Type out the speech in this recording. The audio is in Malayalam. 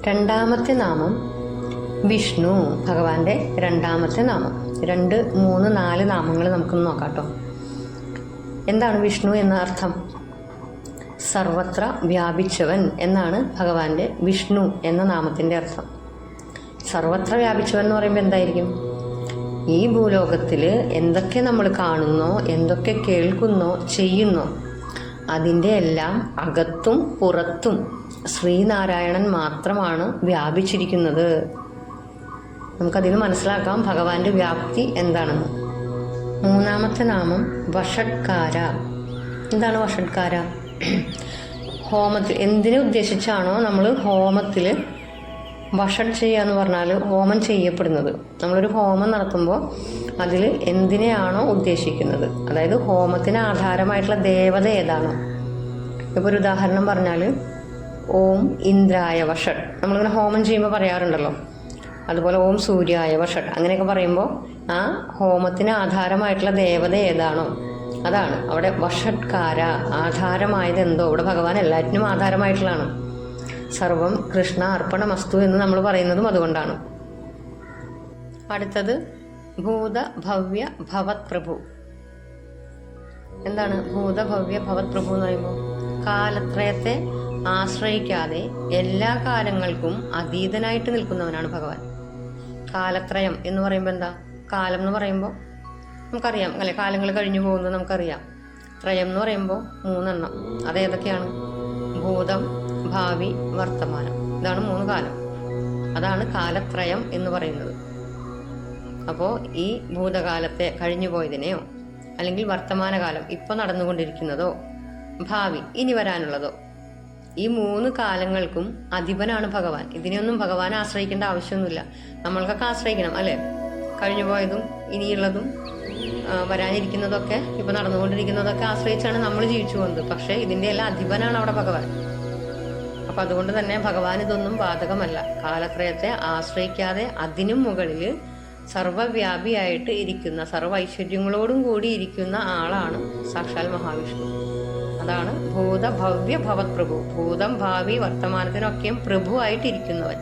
രണ്ടാമത്തെ നാമം വിഷ്ണു, ഭഗവാന്റെ രണ്ടാമത്തെ നാമം. 2, 3, 4 നാമങ്ങൾ നമുക്കൊന്ന് നോക്കാം കേട്ടോ. എന്താണ് വിഷ്ണു എന്ന അർത്ഥം? സർവത്ര വ്യാപിച്ചവൻ എന്നാണ് ഭഗവാന്റെ വിഷ്ണു എന്ന നാമത്തിൻ്റെ അർത്ഥം. സർവത്ര വ്യാപിച്ചവൻ എന്ന് പറയുമ്പോൾ എന്തായിരിക്കും? ഈ ഭൂലോകത്തിൽ എന്തൊക്കെ നമ്മൾ കാണുന്നോ, എന്തൊക്കെ കേൾക്കുന്നോ, ചെയ്യുന്നോ, അതിൻ്റെ എല്ലാം അകത്തും പുറത്തും ശ്രീനാരായണൻ മാത്രമാണ് വ്യാപിച്ചിരിക്കുന്നത്. നമുക്കതിന് മനസ്സിലാക്കാം ഭഗവാന്റെ വ്യാപ്തി എന്താണെന്ന്. മൂന്നാമത്തെ നാമം വഷഡ്കാര. എന്താണ് വഷഡ്കാര? ഹോമത്തിൽ എന്തിനെ ഉദ്ദേശിച്ചാണോ നമ്മൾ ഹോമത്തിൽ വഷഡ് ചെയ്യുക എന്ന് പറഞ്ഞാൽ ഹോമം ചെയ്യപ്പെടുന്നത്. നമ്മളൊരു ഹോമം നടത്തുമ്പോൾ അതിൽ എന്തിനെയാണോ ഉദ്ദേശിക്കുന്നത്, അതായത് ഹോമത്തിന് ആധാരമായിട്ടുള്ള ദേവത ഏതാണോ. ഇപ്പോൾ ഒരു ഉദാഹരണം പറഞ്ഞാൽ ഓം ഇന്ദ്രായ വഷഡ് നമ്മളിങ്ങനെ ഹോമം ചെയ്യുമ്പോൾ പറയാറുണ്ടല്ലോ. അതുപോലെ ഓം സൂര്യായ വഷഡ് അങ്ങനെയൊക്കെ പറയുമ്പോൾ ആ ഹോമത്തിന് ആധാരമായിട്ടുള്ള ദേവത ഏതാണോ അതാണ് അവിടെ വഷഡ്കാര. ആധാരമായത് എന്തോ, ഇവിടെ ഭഗവാൻ എല്ലാറ്റിനും ആധാരമായിട്ടുള്ളതാണ്. സർവം കൃഷ്ണ അർപ്പണമസ്തു എന്ന് നമ്മൾ പറയുന്നതും അതുകൊണ്ടാണ്. അടുത്തത് ഭൂതഭവ്യ ഭവത് പ്രഭു. എന്താണ് ഭൂതഭവ്യ ഭവത് പ്രഭു എന്ന് പറയുമ്പോൾ? കാലത്രയത്തെ ആശ്രയിക്കാതെ എല്ലാ കാലങ്ങൾക്കും അതീതനായിട്ട് നിൽക്കുന്നവനാണ് ഭഗവാൻ. കാലത്രയം എന്ന് പറയുമ്പോൾ എന്താ? കാലം എന്ന് പറയുമ്പോൾ നമുക്കറിയാം അല്ലെ, കാലങ്ങൾ കഴിഞ്ഞു പോകുന്നത് നമുക്കറിയാം. ത്രയം എന്ന് പറയുമ്പോൾ 3 എണ്ണം. അതേതൊക്കെയാണ്? ഭൂതം, ഭാവി, വർത്തമാനം. ഇതാണ് 3 കാലം. അതാണ് കാലത്രയം എന്ന് പറയുന്നത്. അപ്പോൾ ഈ ഭൂതകാലത്തെ കഴിഞ്ഞു പോയതിനെയോ, അല്ലെങ്കിൽ വർത്തമാനകാലം ഇപ്പോൾ നടന്നുകൊണ്ടിരിക്കുന്നതോ, ഭാവി ഇനി വരാനുള്ളതോ, ഈ 3 കാലങ്ങൾക്കും അധിപനാണ് ഭഗവാൻ. ഇതിനെയൊന്നും ഭഗവാനെ ആശ്രയിക്കേണ്ട ആവശ്യമൊന്നുമില്ല. നമ്മൾക്കൊക്കെ ആശ്രയിക്കണം അല്ലേ? കഴിഞ്ഞു പോയതും ഇനിയുള്ളതും വരാനിരിക്കുന്നതൊക്കെ ഇപ്പം നടന്നുകൊണ്ടിരിക്കുന്നതൊക്കെ ആശ്രയിച്ചാണ് നമ്മൾ ജീവിച്ചു പോകുന്നത്. പക്ഷേ ഇതിൻ്റെ എല്ലാം അധിപനാണ് അവിടെ ഭഗവാൻ. അപ്പം അതുകൊണ്ട് തന്നെ ഭഗവാൻ ഇതൊന്നും ബാധകമല്ല. കാലത്രയത്തെ ആശ്രയിക്കാതെ അതിനും മുകളിൽ സർവ്വവ്യാപിയായിട്ട് ഇരിക്കുന്ന, സർവ്വ ഐശ്വര്യങ്ങളോടും കൂടി ഇരിക്കുന്ന ആളാണ് സാക്ഷാൽ മഹാവിഷ്ണു. അതാണ് ഭൂതഭവ്യ ഭവത് പ്രഭു. ഭൂതം, ഭാവി, വർത്തമാനത്തിനൊക്കെയും പ്രഭുവായിട്ടിരിക്കുന്നവൻ.